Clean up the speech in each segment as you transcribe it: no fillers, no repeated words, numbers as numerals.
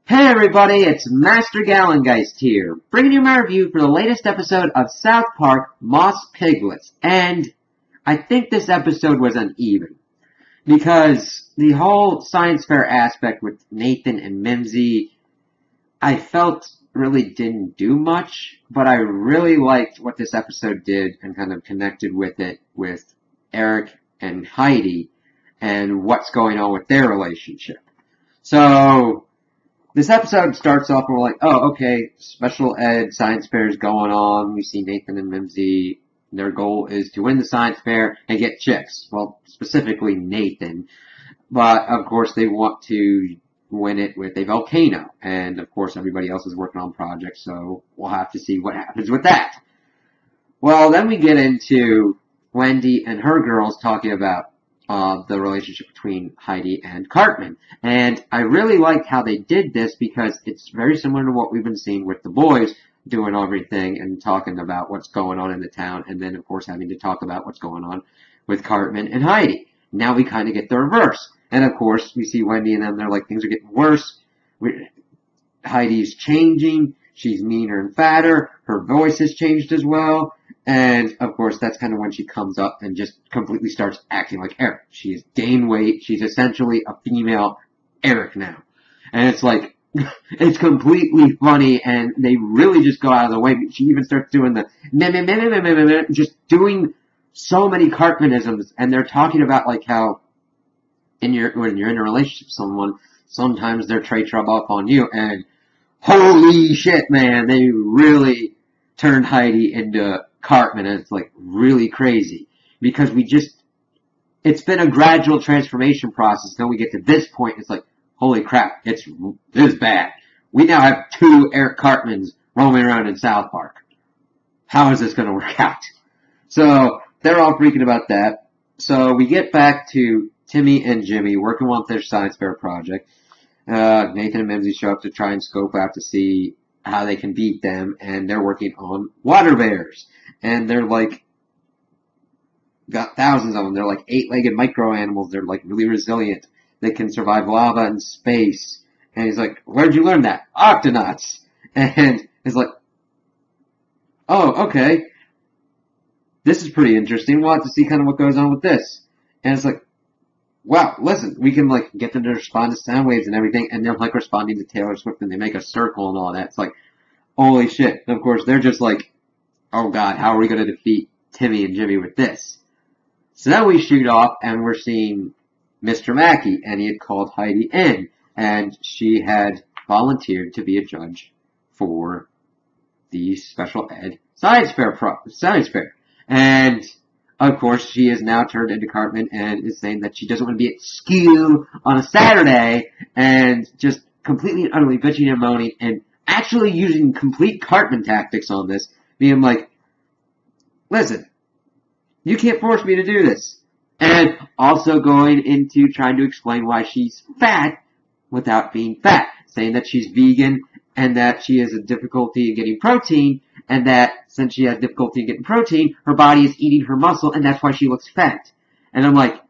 Hey everybody, it's Master Gallengeist here, bringing you my review for the latest episode of South Park Moss Piglets. And I think this episode was uneven, because the whole science fair aspect with Nathan and Mimsy, I felt really didn't do much, but I really liked what this episode did and kind of connected with it with Eric and Heidi and what's going on with their relationship. So, this episode starts off and we're like, oh, okay, special ed science fair is going on. We see Nathan and Mimsy. Their goal is to win the science fair and get chicks. Well, specifically Nathan. But, of course, they want to win it with a volcano. And, of course, everybody else is working on projects, so we'll have to see what happens with that. Well, then we get into Wendy and her girls talking about the relationship between Heidi and Cartman. And I really liked how they did this because it's very similar to what we've been seeing with the boys doing everything and talking about what's going on in the town, and then, of course, having to talk about what's going on with Cartman and Heidi. Now we kind of get the reverse. And, of course, we see Wendy and them, they're like, things are getting worse. Heidi's changing. She's meaner and fatter. Her voice has changed as well. And, of course, that's kind of when she comes up and just completely starts acting like Eric. She's gained weight. She's essentially a female Eric now. And it's like, it's completely funny, and they really just go out of the way. She even starts doing the just doing so many Cartmanisms, and they're talking about, like, how when you're in a relationship with someone, sometimes their traits rub off on you, and holy shit, man, they really turned Heidi into Cartman, and it's like really crazy because it's been a gradual transformation process. Now we get to this point, it's like, holy crap, this is bad. We now have two Eric Cartmans roaming around in South Park. How is this going to work out? So they're all freaking about that. So we get back to Timmy and Jimmy working on their science fair project. Nathan and Mimsy show up to try and scope out to see how they can beat them, and they're working on water bears. And they're like, got thousands of them. They're like 8-legged micro animals. They're like really resilient. They can survive lava and space. And he's like, where'd you learn that? Octonauts. And he's like, oh, okay. This is pretty interesting. We'll have to see kind of what goes on with this. And it's like, wow, listen, we can like get them to respond to sound waves and everything. And they're like responding to Taylor Swift and they make a circle and all that. It's like, holy shit. And of course, they're just like, oh god, how are we going to defeat Timmy and Jimmy with this? So then we shoot off and we're seeing Mr. Mackey, and he had called Heidi in, and she had volunteered to be a judge for the special ed science fair. And of course, she is now turned into Cartman and is saying that she doesn't want to be at school on a Saturday, and just completely and utterly bitching and moaning, and actually using complete Cartman tactics on this, being like, listen, you can't force me to do this. And also going into trying to explain why she's fat without being fat. Saying that she's vegan and that she has a difficulty in getting protein, and that since she has difficulty in getting protein, her body is eating her muscle, and that's why she looks fat. And I'm like,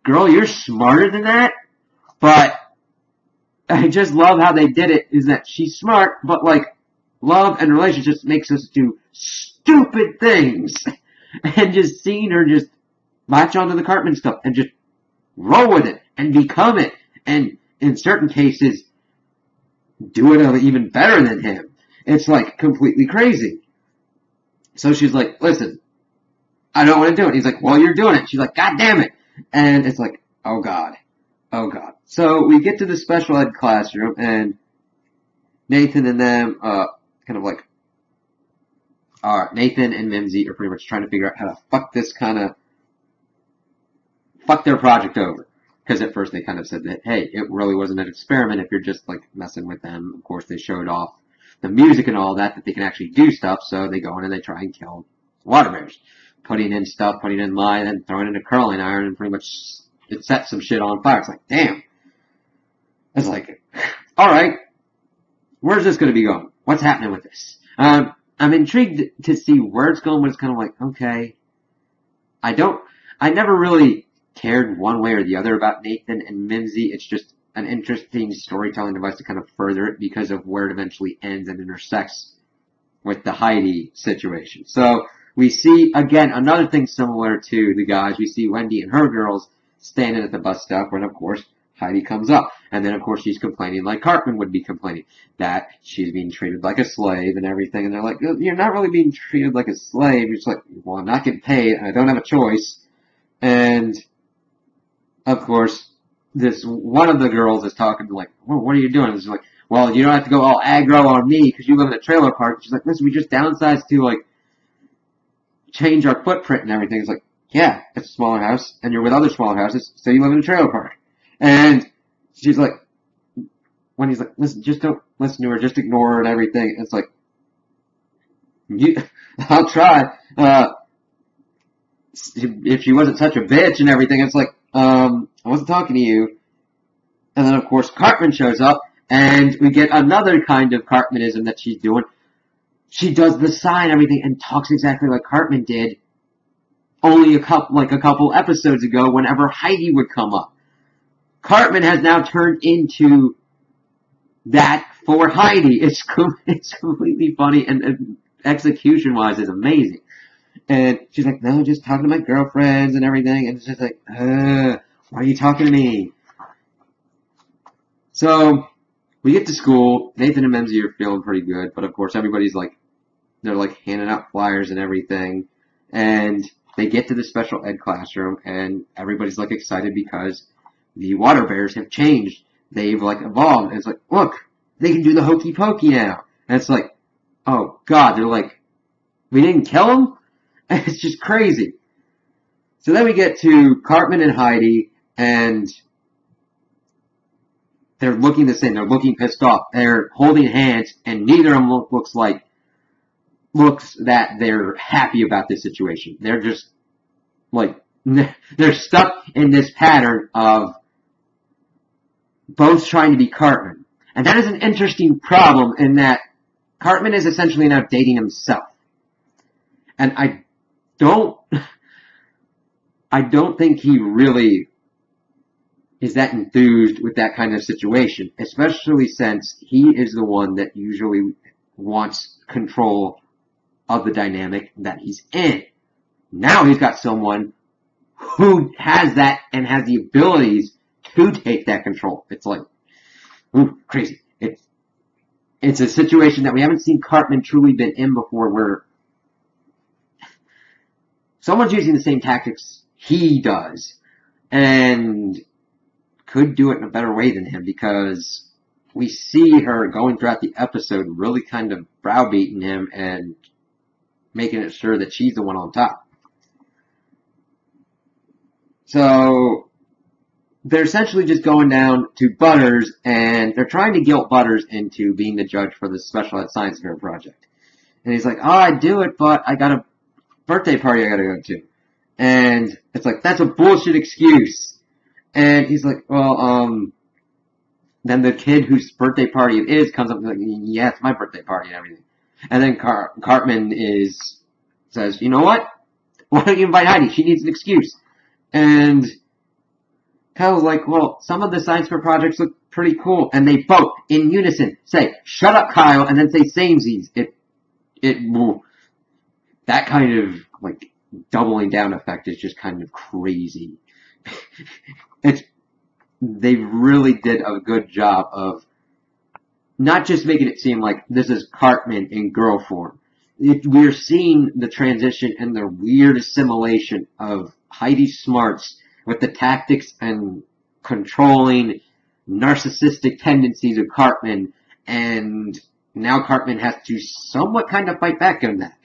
girl, you're smarter than that? But I just love how they did it, is that she's smart, but like, love and relationships makes us do stupid things. And just seeing her just latch onto the Cartman stuff and just roll with it and become it. And in certain cases, do it even better than him. It's like completely crazy. So she's like, listen, I don't want to do it. He's like, well, you're doing it. She's like, God damn it. And it's like, oh God. Oh God. So we get to the special ed classroom, and Nathan and them, kind of like, Nathan and Mimsy are pretty much trying to figure out how to fuck their project over. Because at first they kind of said that, hey, it really wasn't an experiment if you're just like messing with them. Of course, they showed off the music and all that they can actually do stuff, so they go in and they try and kill water bears. Putting in lye, then throwing in a curling iron, and pretty much it sets some shit on fire. It's like, damn. It's like, alright, where's this going to be going? What's happening with this? I'm intrigued to see where it's going, but it's kind of like, okay. I never really cared one way or the other about Nathan and Mimsy. It's just an interesting storytelling device to kind of further it because of where it eventually ends and intersects with the Heidi situation. So we see, again, another thing similar to the guys. We see Wendy and her girls standing at the bus stop when, of course, Heidi comes up. And then, of course, she's complaining like Cartman would be complaining, that she's being treated like a slave and everything. And they're like, you're not really being treated like a slave. You're just like, well, I'm not getting paid and I don't have a choice. And, of course, this one of the girls is talking like, well, what are you doing? And she's like, well, you don't have to go all aggro on me because you live in a trailer park. She's like, listen, we just downsized to, like, change our footprint and everything. It's like, yeah, it's a smaller house, and you're with other smaller houses, so you live in a trailer park. And she's like, when he's like, listen, just don't listen to her, just ignore her and everything. It's like, I'll try. If she wasn't such a bitch and everything, it's like, I wasn't talking to you. And then, of course, Cartman shows up, and we get another kind of Cartmanism that she's doing. She does the sign and everything and talks exactly like Cartman did only a couple episodes ago whenever Heidi would come up. Cartman has now turned into that for Heidi. It's completely funny, and execution-wise is amazing. And she's like, no, just talking to my girlfriends and everything. And it's just like, why are you talking to me? So we get to school. Nathan and Memsy are feeling pretty good. But, of course, everybody's like, they're like handing out flyers and everything. And they get to the special ed classroom. And everybody's like excited because the water bears have changed. They've like evolved. And it's like, look, they can do the hokey pokey now. And it's like, oh, God. They're like, we didn't kill them? It's just crazy. So then we get to Cartman and Heidi, and they're looking the same. They're looking pissed off. They're holding hands, and neither of them looks that they're happy about this situation. They're just like, they're stuck in this pattern of both trying to be Cartman. And that is an interesting problem in that Cartman is essentially now dating himself. And I don't think he really is that enthused with that kind of situation, especially since he is the one that usually wants control of the dynamic that he's in. Now he's got someone who has that and has the abilities to take that control. It's like, ooh, crazy. It's a situation that we haven't seen Cartman truly been in before, where someone's using the same tactics he does and could do it in a better way than him, because we see her going throughout the episode really kind of browbeating him and making it sure that she's the one on top. So they're essentially just going down to Butters, and they're trying to guilt Butters into being the judge for the special ed science fair project. And he's like, oh, I'd do it, but I got a birthday party I gotta go to. And it's like, that's a bullshit excuse. And he's like, well, then the kid whose birthday party it is comes up and is like, yeah, it's my birthday party and everything. And then Cartman says, you know what? Why don't you invite Heidi? She needs an excuse. And Kyle's like, well, some of the science fair projects look pretty cool. And they both, in unison, say, shut up, Kyle, and then say samesies. That kind of, like, doubling down effect is just kind of crazy. They really did a good job of not just making it seem like this is Cartman in girl form. We're seeing the transition and the weird assimilation of Heidi's smarts with the tactics and controlling narcissistic tendencies of Cartman, and now Cartman has to somewhat kind of fight back on that.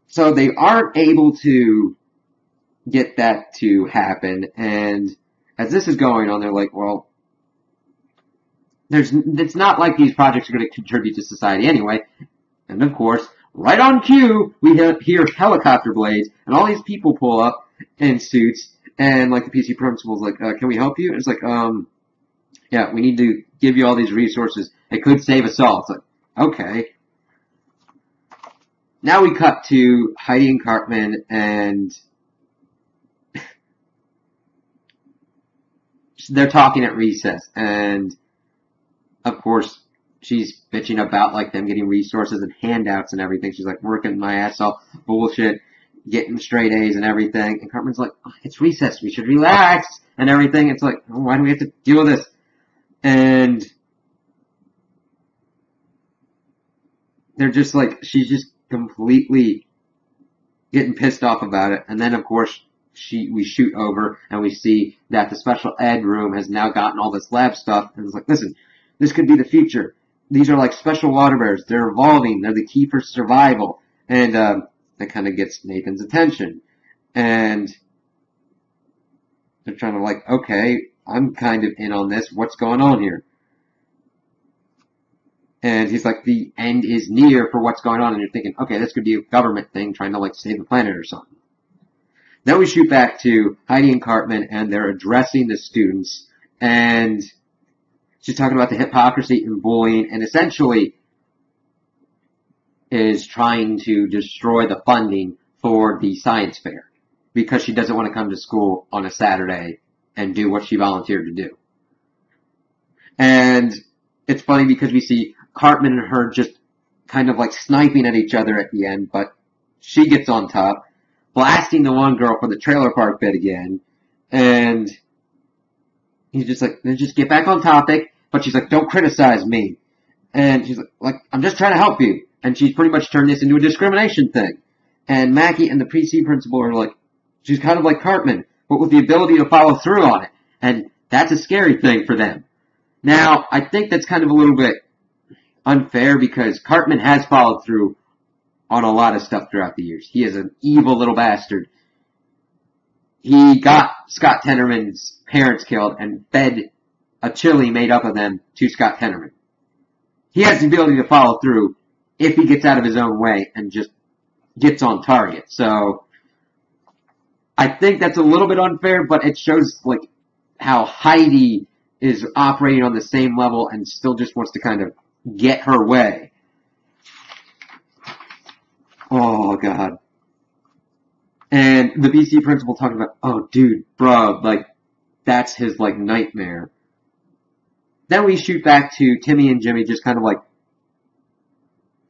So they aren't able to get that to happen, and as this is going on, they're like, well, it's not like these projects are going to contribute to society anyway. And of course, right on cue, we hear helicopter blades, and all these people pull up in suits, and like the PC principal's like, can we help you? And it's like, yeah, we need to give you all these resources. It could save us all. It's like, okay. Now we cut to Heidi and Cartman, and they're talking at recess, and of course she's bitching about like them getting resources and handouts and everything. She's like working my ass off, bullshit, getting straight A's and everything. And Cartman's like, oh, it's recess, we should relax and everything. It's like, oh, why do we have to deal with this? And they're just like, she's just completely getting pissed off about it. And then of course we shoot over and we see that the special ed room has now gotten all this lab stuff. And it's like, listen, this could be the future. These are like special water bears. They're evolving. They're the key for survival. And that kind of gets Nathan's attention. And they're trying to like, okay, I'm kind of in on this. What's going on here? And he's like, the end is near for what's going on. And you're thinking, okay, this could be a government thing trying to like save the planet or something. Then we shoot back to Heidi and Cartman, and they're addressing the students. And she's talking about the hypocrisy and bullying, and essentially is trying to destroy the funding for the science fair because she doesn't want to come to school on a Saturday and do what she volunteered to do. And it's funny because we see Cartman and her just kind of like sniping at each other at the end, but she gets on top, blasting the one girl for the trailer park bit again, and he's just like, just get back on topic, but she's like, don't criticize me. And she's like, I'm just trying to help you. And she's pretty much turned this into a discrimination thing. And Mackie and the PC principal are like, she's kind of like Cartman, but with the ability to follow through on it. And that's a scary thing for them. Now, I think that's kind of a little bit unfair because Cartman has followed through on a lot of stuff throughout the years. He is an evil little bastard. He got Scott Tenorman's parents killed and fed a chili made up of them to Scott Tenorman. He has the ability to follow through if he gets out of his own way and just gets on target. So I think that's a little bit unfair, but it shows like how Heidi is operating on the same level and still just wants to kind of get her way. Oh, God. And the BC principal talking about, oh, dude, bro, like, that's his, like, nightmare. Then we shoot back to Timmy and Jimmy just kind of, like,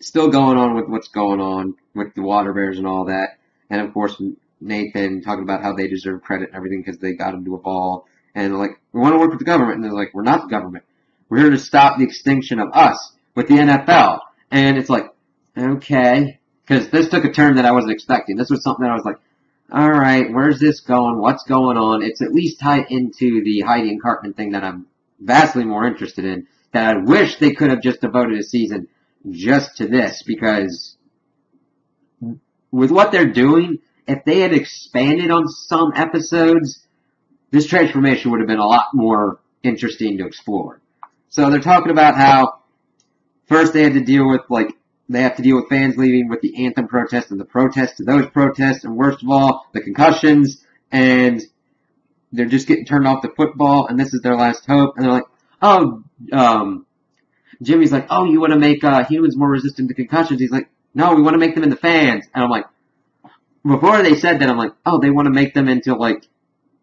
still going on with what's going on with the water bears and all that. And, of course, Nathan talking about how they deserve credit and everything because they got him to evolve. And they're like, we want to work with the government. And they're like, we're not the government. We're here to stop the extinction of us with the NFL. And it's like, okay. Because this took a turn that I wasn't expecting. This was something that I was like, all right, where's this going? What's going on? It's at least tied into the Heidi and Cartman thing that I'm vastly more interested in. That I wish they could have just devoted a season just to this. Because with what they're doing, if they had expanded on some episodes, this transformation would have been a lot more interesting to explore. So they're talking about how first they have to deal with fans leaving with the anthem protest and the protest to those protests, and worst of all, the concussions, and they're just getting turned off the football, and this is their last hope, and they're like, oh, Jimmy's like, oh, you want to make humans more resistant to concussions? He's like, no, we want to make them into fans. And I'm like, before they said that, I'm like, oh, they want to make them into, like,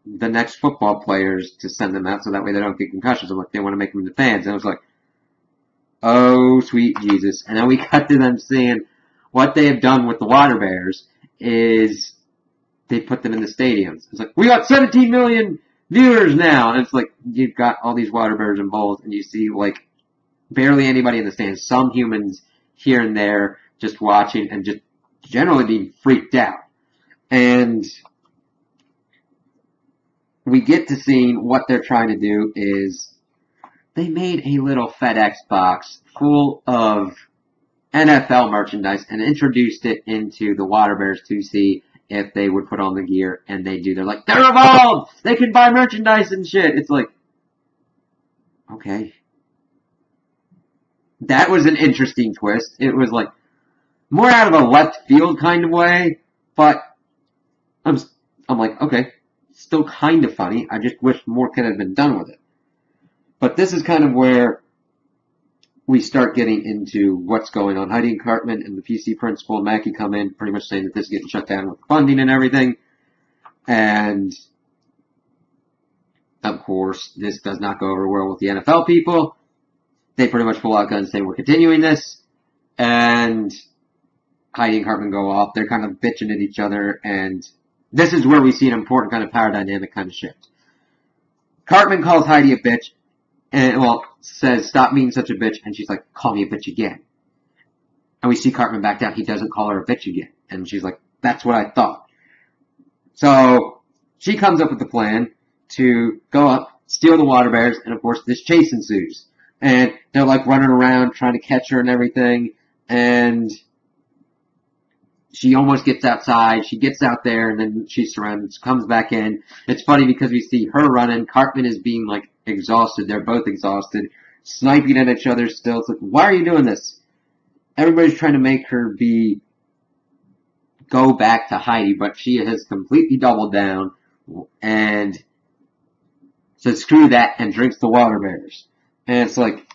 the next football players to send them out so that way they don't get concussions. I'm like, they want to make them into fans. And I was like, oh, sweet Jesus. And then we cut to them seeing what they have done with the water bears is they put them in the stadiums. It's like, we got 17 million viewers now. And it's like, you've got all these water bears and bowls, and you see, like, barely anybody in the stands. Some humans here and there just watching and just generally being freaked out. And we get to seeing what they're trying to do is they made a little FedEx box full of NFL merchandise and introduced it into the water bears to see if they would put on the gear, and they do. They're like, they're evolved! They can buy merchandise and shit! It's like, okay. That was an interesting twist. It was like, more out of a left field kind of way, but I'm like, okay, still kind of funny. I just wish more could have been done with it. But this is kind of where we start getting into what's going on. Heidi and Cartman and the PC principal and Mackie come in pretty much saying that this is getting shut down with funding and everything. And Of course, this does not go over well with the NFL people. They pretty much pull out guns saying we're continuing this. And Heidi and Cartman go off. They're kind of bitching at each other. And this is where we see an important kind of power dynamic kind of shift. Cartman calls Heidi a bitch. And, well, says, stop being such a bitch. And she's like, call me a bitch again. And we see Cartman back down. He doesn't call her a bitch again. And she's like, that's what I thought. So she comes up with the plan to go up, steal the water bears, and of course this chase ensues. And they're like running around trying to catch her and everything. And she almost gets outside. She gets out there and then she's surrounded, comes back in. It's funny because we see her running. Cartman is being like exhausted. They're both exhausted, sniping at each other still. It's like, why are you doing this? Everybody's trying to make her go back to Heidi, but she has completely doubled down and says screw that and drinks the water bears. And it's like,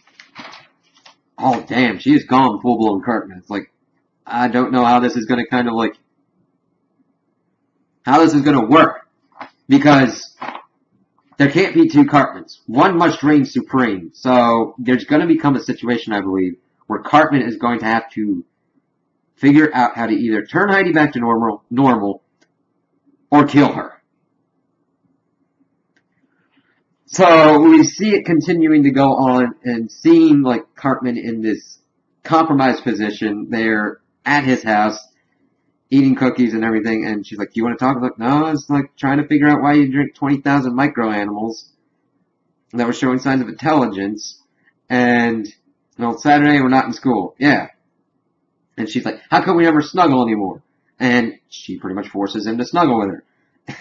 oh damn, she is gone full blown Cartman. It's like, I don't know how this is going to kind of like, how this is going to work. Because there can't be two Cartmans. One must reign supreme. So there's going to become a situation, I believe, where Cartman is going to have to figure out how to either turn Heidi back to normal or kill her. So we see it continuing to go on and seeing like Cartman in this compromised position. They're at his house eating cookies and everything, and she's like, do you want to talk? I'm like, no, it's like trying to figure out why you drink 20,000 micro animals that were showing signs of intelligence. And well, Saturday we're not in school. Yeah. And she's like, how come we never snuggle anymore? And she pretty much forces him to snuggle with her.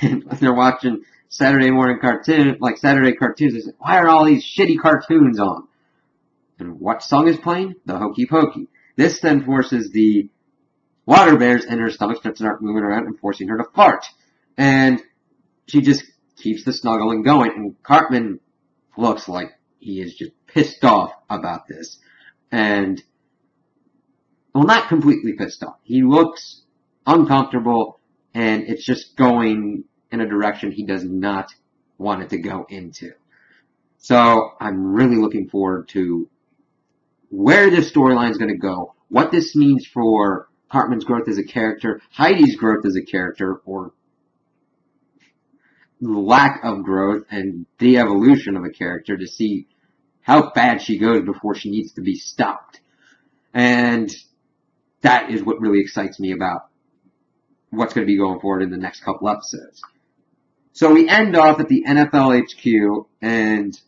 And they're watching Saturday morning cartoon, like Saturday cartoons. They say, why are all these shitty cartoons on? And what song is playing? The Hokey Pokey. This then forces the water bears in her stomach to start moving around and forcing her to fart. And she just keeps the snuggling going. And Cartman looks like he is just pissed off about this. And, well, not completely pissed off. He looks uncomfortable, and it's just going in a direction he does not want it to go into. So I'm really looking forward to where this storyline is going to go, what this means for Cartman's growth as a character, Heidi's growth as a character, or lack of growth and the evolution of a character to see how bad she goes before she needs to be stopped. And that is what really excites me about what's going to be going forward in the next couple episodes. So we end off at the NFL HQ, and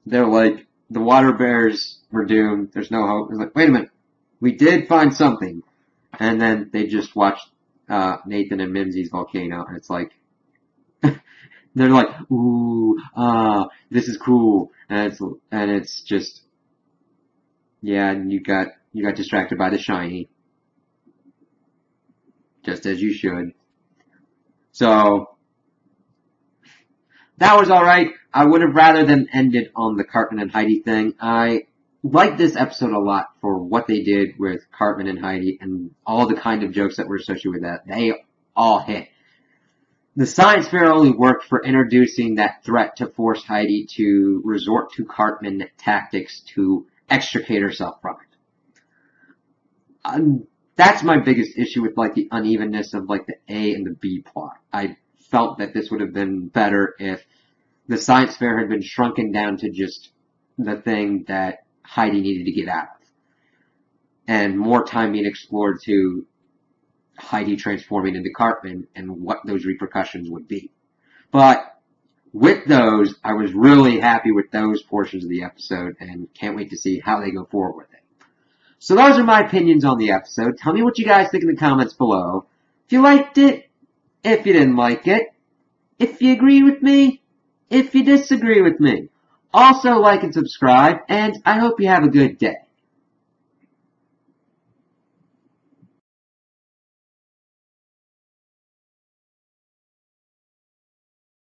they're like, the water bears were doomed, there's no hope. They're like, wait a minute, we did find something. And then they just watched Nathan and Mimsy's volcano, and it's like, they're like, ooh, this is cool. And it's just, yeah, and you got distracted by the shiny. Just as you should. So, that was alright. I would have rather them ended on the Cartman and Heidi thing. I like this episode a lot for what they did with Cartman and Heidi and all the kind of jokes that were associated with that. They all hit. The science fair only worked for introducing that threat to force Heidi to resort to Cartman tactics to extricate herself from it. That's my biggest issue with like the unevenness of like the A and the B plot. I felt that this would have been better if the science fair had been shrunken down to just the thing that Heidi needed to get out of. And more time being explored to Heidi transforming into Cartman and what those repercussions would be. But with those, I was really happy with those portions of the episode and can't wait to see how they go forward with it. So those are my opinions on the episode. Tell me what you guys think in the comments below. If you liked it, if you didn't like it, if you agree with me, if you disagree with me. Also like and subscribe, and I hope you have a good day.